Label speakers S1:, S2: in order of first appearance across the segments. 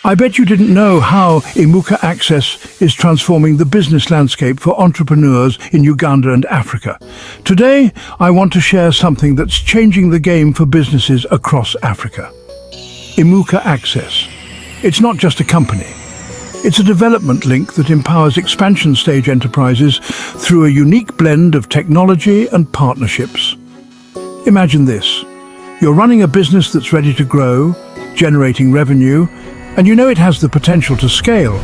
S1: I bet you didn't know how Imuka Access is transforming the business landscape for entrepreneurs in Uganda and Africa. Today, I want to share something that's changing the game for businesses across Africa. Imuka Access. It's not just a company. It's a development link that empowers expansion stage enterprises through a unique blend of technology and partnerships. Imagine this. You're running a business that's ready to grow, generating revenue, and you know it has the potential to scale,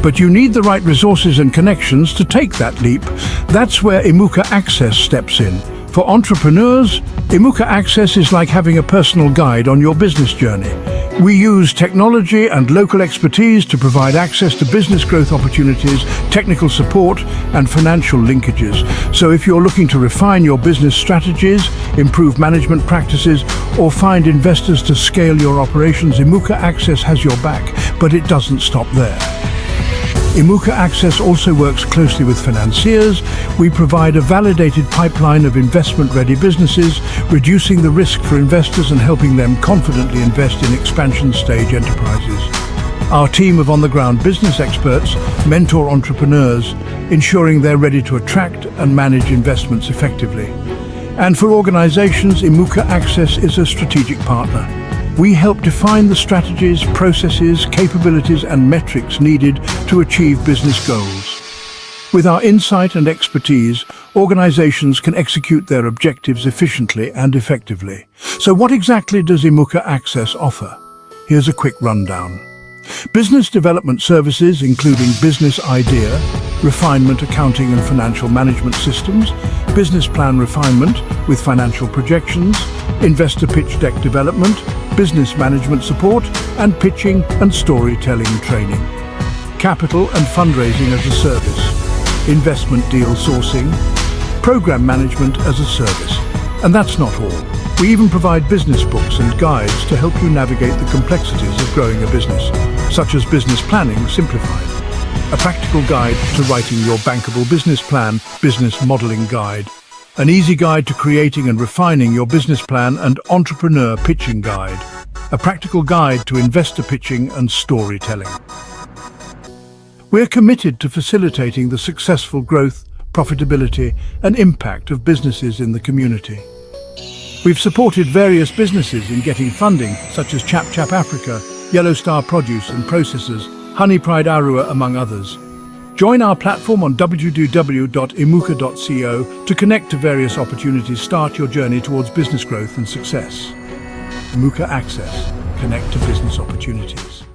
S1: but you need the right resources and connections to take that leap. That's where Imuka Access steps in. For entrepreneurs, Imuka Access is like having a personal guide on your business journey. We use technology and local expertise to provide access to business growth opportunities, technical support, and financial linkages. So if you're looking to refine your business strategies, improve management practices, or find investors to scale your operations, Imuka Access has your back, but it doesn't stop there. Imuka Access also works closely with financiers. We provide a validated pipeline of investment-ready businesses, reducing the risk for investors and helping them confidently invest in expansion-stage enterprises. Our team of on-the-ground business experts mentor entrepreneurs, ensuring they're ready to attract and manage investments effectively. And for organizations, Imuka Access is a strategic partner. We help define the strategies, processes, capabilities, and metrics needed to achieve business goals. With our insight and expertise, organizations can execute their objectives efficiently and effectively. So what exactly does Imuka Access offer? Here's a quick rundown. Business development services, including business idea, refinement, accounting and financial management systems, business plan refinement with financial projections, investor pitch deck development, business management support, and pitching and storytelling training. Capital and fundraising as a service, investment deal sourcing, program management as a service. And that's not all. We even provide business books and guides to help you navigate the complexities of growing a business, such as business planning simplified, a practical guide to writing your bankable business plan, business modeling guide, an easy guide to creating and refining your business plan and entrepreneur pitching guide, a practical guide to investor pitching and storytelling. We're committed to facilitating the successful growth, profitability, and impact of businesses in the community. We've supported various businesses in getting funding, such as Chap Chap Africa, Yellow Star Produce and Processors, Honey Pride Arua, among others. Join our platform on www.imuka.co to connect to various opportunities. Start your journey towards business growth and success. Imuka Access. Connect to business opportunities.